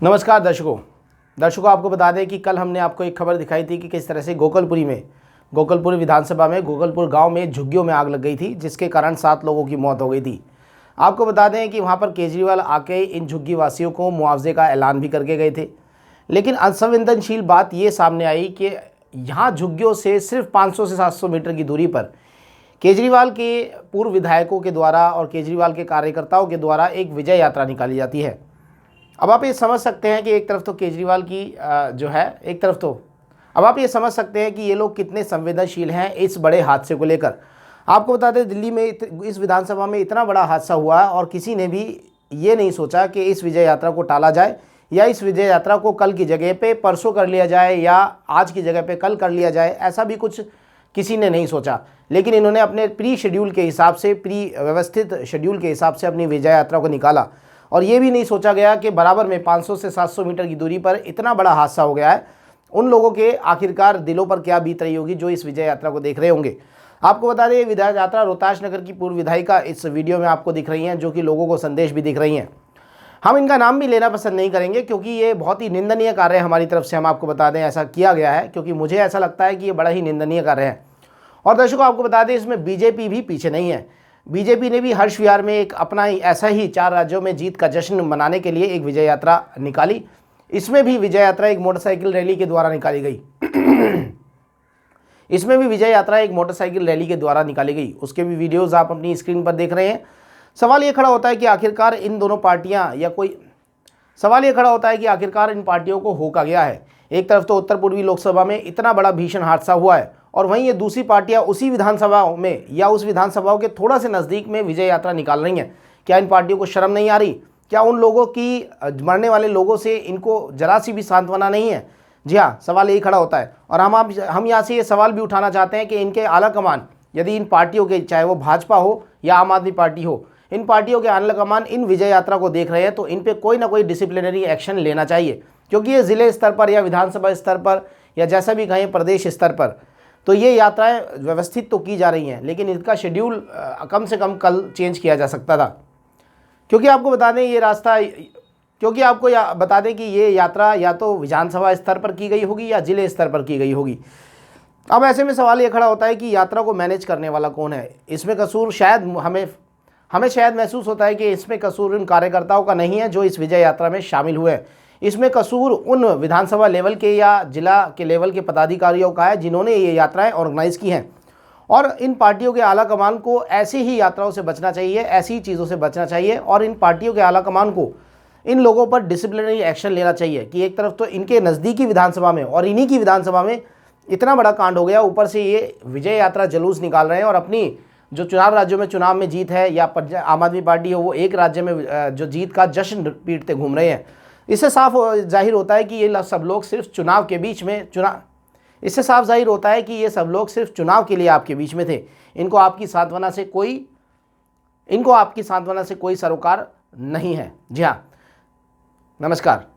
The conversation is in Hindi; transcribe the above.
नमस्कार दर्शकों आपको बता दें कि कल हमने आपको एक खबर दिखाई थी कि किस तरह से गोकलपुरी विधानसभा में गोकलपुर गांव में झुग्गियों में आग लग गई थी, जिसके कारण 7 लोगों की मौत हो गई थी। आपको बता दें कि वहां पर केजरीवाल आके इन झुग्गी वासियों को मुआवजे का ऐलान भी करके गए थे, लेकिन असंवेदनशील बात ये सामने आई कि यहाँ झुग्गियों से सिर्फ 500 से 700 मीटर की दूरी पर केजरीवाल के पूर्व विधायकों के द्वारा और केजरीवाल के कार्यकर्ताओं के द्वारा एक विजय यात्रा निकाली जाती है। अब आप ये समझ सकते हैं कि एक तरफ तो केजरीवाल की अब आप ये समझ सकते हैं कि ये लोग कितने संवेदनशील हैं इस बड़े हादसे को लेकर। आपको बता दें, दिल्ली में इस विधानसभा में इतना बड़ा हादसा हुआ और किसी ने भी ये नहीं सोचा कि इस विजय यात्रा को टाला जाए या इस विजय यात्रा को कल की जगह पे परसों कर लिया जाए या आज की जगह पे कल कर लिया जाए, ऐसा भी कुछ किसी ने नहीं सोचा। लेकिन इन्होंने अपने प्री व्यवस्थित शेड्यूल के हिसाब से अपनी विजय यात्रा को निकाला और ये भी नहीं सोचा गया कि बराबर में 500 से 700 मीटर की दूरी पर इतना बड़ा हादसा हो गया है। उन लोगों के आखिरकार दिलों पर क्या बीत रही होगी जो इस विजय यात्रा को देख रहे होंगे। आपको बता दें, ये विजय यात्रा रोहतास नगर की पूर्व विधायिका इस वीडियो में आपको दिख रही हैं, जो कि लोगों को संदेश भी दिख रही हैं। हम इनका नाम भी लेना पसंद नहीं करेंगे क्योंकि ये बहुत ही निंदनीय कार्य है हमारी तरफ से। हम आपको बता दें ऐसा किया गया है क्योंकि मुझे ऐसा लगता है कि ये बड़ा ही निंदनीय कार्य है। और दर्शकों आपको बता दें, इसमें बीजेपी भी पीछे नहीं है। बीजेपी ने भी हर्ष विहार में एक अपना ऐसा ही 4 राज्यों में जीत का जश्न मनाने के लिए एक विजय यात्रा निकाली। इसमें भी विजय यात्रा एक मोटरसाइकिल रैली के द्वारा निकाली गई। उसके भी वीडियोस आप अपनी स्क्रीन पर देख रहे हैं। सवाल ये खड़ा होता है कि आखिरकार इन पार्टियों को हो क्या गया है। एक तरफ तो उत्तर पूर्वी लोकसभा में इतना बड़ा भीषण हादसा हुआ है और वहीं ये दूसरी पार्टियां उसी विधानसभा में या उस विधानसभाओं के थोड़ा से नज़दीक में विजय यात्रा निकाल रही हैं। क्या इन पार्टियों को शर्म नहीं आ रही? क्या उन लोगों की मरने वाले लोगों से इनको जरा सी भी सांत्वना नहीं है? जी हाँ, सवाल यही खड़ा होता है। और हम यहाँ से ये सवाल भी उठाना चाहते हैं कि इनके आला कमान, यदि इन पार्टियों के, चाहे वो भाजपा हो या आम आदमी पार्टी हो, इन पार्टियों के आला कमान इन विजय यात्रा को देख रहे हैं तो इन पर कोई ना कोई डिसिप्लिनरी एक्शन लेना चाहिए, क्योंकि ये ज़िले स्तर पर या विधानसभा स्तर पर या जैसा भी कहें प्रदेश स्तर पर तो ये यात्राएं व्यवस्थित तो की जा रही हैं, लेकिन इनका शेड्यूल कम से कम कल चेंज किया जा सकता था। क्योंकि आपको बता दें कि ये यात्रा या तो विधानसभा स्तर पर की गई होगी या जिले स्तर पर की गई होगी। अब ऐसे में सवाल ये खड़ा होता है कि यात्रा को मैनेज करने वाला कौन है? इसमें कसूर शायद हमें शायद महसूस होता है कि इसमें कसूर उन कार्यकर्ताओं का नहीं है जो इस विजय यात्रा में शामिल हुए हैं। इसमें कसूर उन विधानसभा लेवल के या जिला के लेवल के पदाधिकारियों का है जिन्होंने ये यात्राएं ऑर्गेनाइज की हैं। और इन पार्टियों के आला कमान को ऐसी ही यात्राओं से बचना चाहिए, ऐसी चीज़ों से बचना चाहिए और इन पार्टियों के आला कमान को इन लोगों पर डिसिप्लिनरी एक्शन लेना चाहिए कि एक तरफ तो इनके नज़दीकी विधानसभा में और इन्हीं की विधानसभा में इतना बड़ा कांड हो गया, ऊपर से ये विजय यात्रा जुलूस निकाल रहे हैं और अपनी जो राज्यों में चुनाव में जीत है या आम आदमी पार्टी हो, वो एक राज्य में जो जीत का जश्न पीटते घूम रहे हैं। इससे साफ जाहिर होता है कि ये सब लोग सिर्फ चुनाव के लिए आपके बीच में थे। इनको आपकी सांत्वना से कोई सरोकार नहीं है। जी हाँ, नमस्कार।